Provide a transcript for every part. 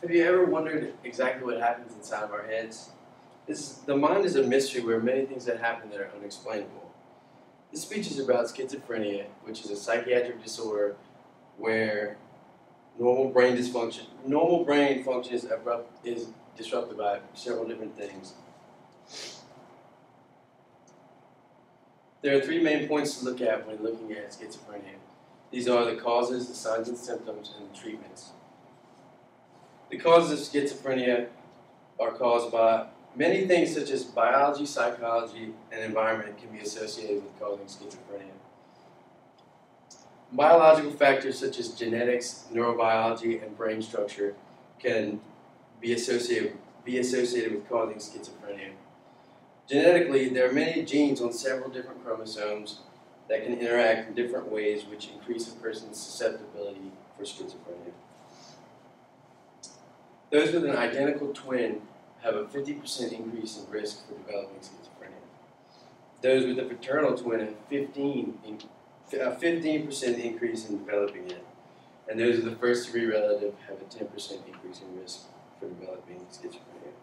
Have you ever wondered exactly what happens inside of our heads? The mind is a mystery where many things that happen that are unexplainable. This speech is about schizophrenia, which is a psychiatric disorder where normal brain function is disrupted by several different things. There are three main points to look at when looking at schizophrenia. These are the causes, the signs and symptoms, and the treatments. The causes of schizophrenia are caused by many things such as biology, psychology, and environment can be associated with causing schizophrenia. Biological factors such as genetics, neurobiology, and brain structure can be associated with causing schizophrenia. Genetically, there are many genes on several different chromosomes that can interact in different ways, which increase a person's susceptibility for schizophrenia. Those with an identical twin have a 50% increase in risk for developing schizophrenia. Those with a fraternal twin have a 15% increase in developing it. And those with the first degree relative have a 10% increase in risk for developing schizophrenia.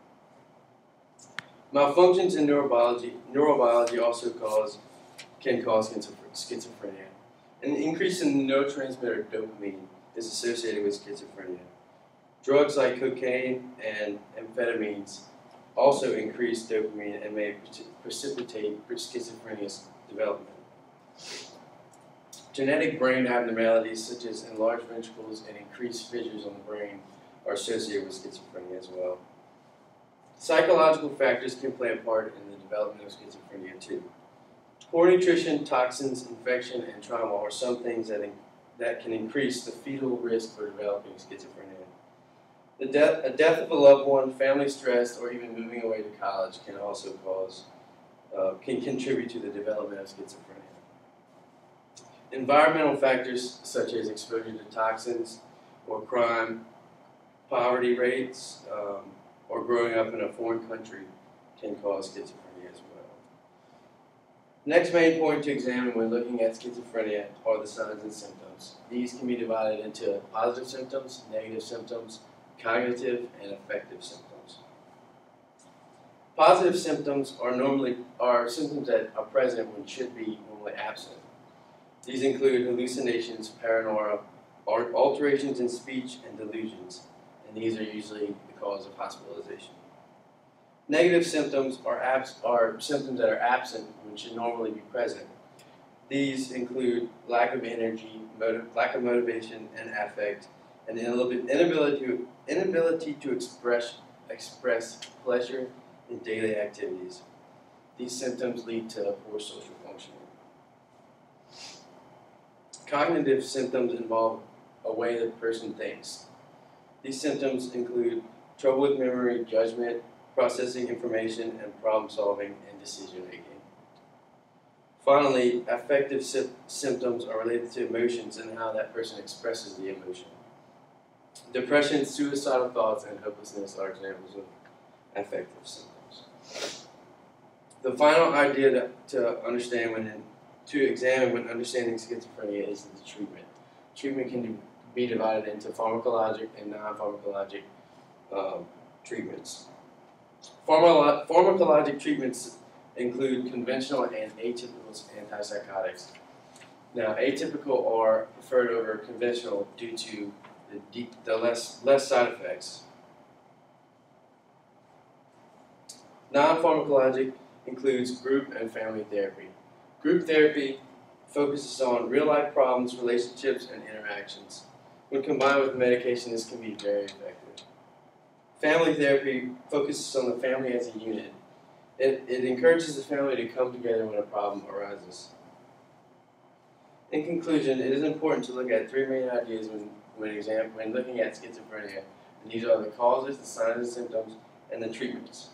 Malfunctions in neurobiology also can cause schizophrenia. An increase in the neurotransmitter dopamine is associated with schizophrenia. Drugs like cocaine and amphetamines also increase dopamine and may precipitate schizophrenia's development. Genetic brain abnormalities such as enlarged ventricles and increased fissures on the brain are associated with schizophrenia as well. Psychological factors can play a part in the development of schizophrenia too. Poor nutrition, toxins, infection, and trauma are some things that can increase the fetal risk for developing schizophrenia. A death of a loved one, family stress, or even moving away to college can also can contribute to the development of schizophrenia. Environmental factors such as exposure to toxins or crime, poverty rates, or growing up in a foreign country can cause schizophrenia as well. Next main point to examine when looking at schizophrenia are the signs and symptoms. These can be divided into positive symptoms, negative symptoms, cognitive and affective symptoms. Positive symptoms are symptoms that are present when should be normally absent. These include hallucinations, paranoia, alterations in speech, and delusions, and these are usually the cause of hospitalization. Negative symptoms are symptoms that are absent when should normally be present. These include lack of energy, lack of motivation and affect, and inability to express pleasure in daily activities. These symptoms lead to poor social functioning. Cognitive symptoms involve a way the person thinks. These symptoms include trouble with memory, judgment, processing information, and problem solving and decision making. Finally, affective symptoms are related to emotions and how that person expresses the emotion. Depression, suicidal thoughts, and hopelessness are examples of affective symptoms. The final idea to examine when understanding schizophrenia is the treatment. Treatment can be divided into pharmacologic and non-pharmacologic treatments. Pharmacologic treatments include conventional and atypical antipsychotics. Now, atypical are preferred over conventional due to the less side effects. Non-pharmacologic includes group and family therapy. Group therapy focuses on real-life problems, relationships, and interactions. When combined with medication, this can be very effective. Family therapy focuses on the family as a unit. It encourages the family to come together when a problem arises. In conclusion, it is important to look at three main ideas when looking at schizophrenia, and these are the causes, the signs and symptoms, and the treatments.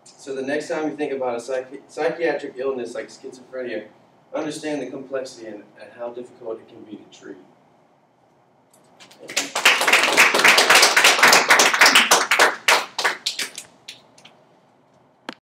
So the next time you think about a psychiatric illness like schizophrenia, understand the complexity and how difficult it can be to treat.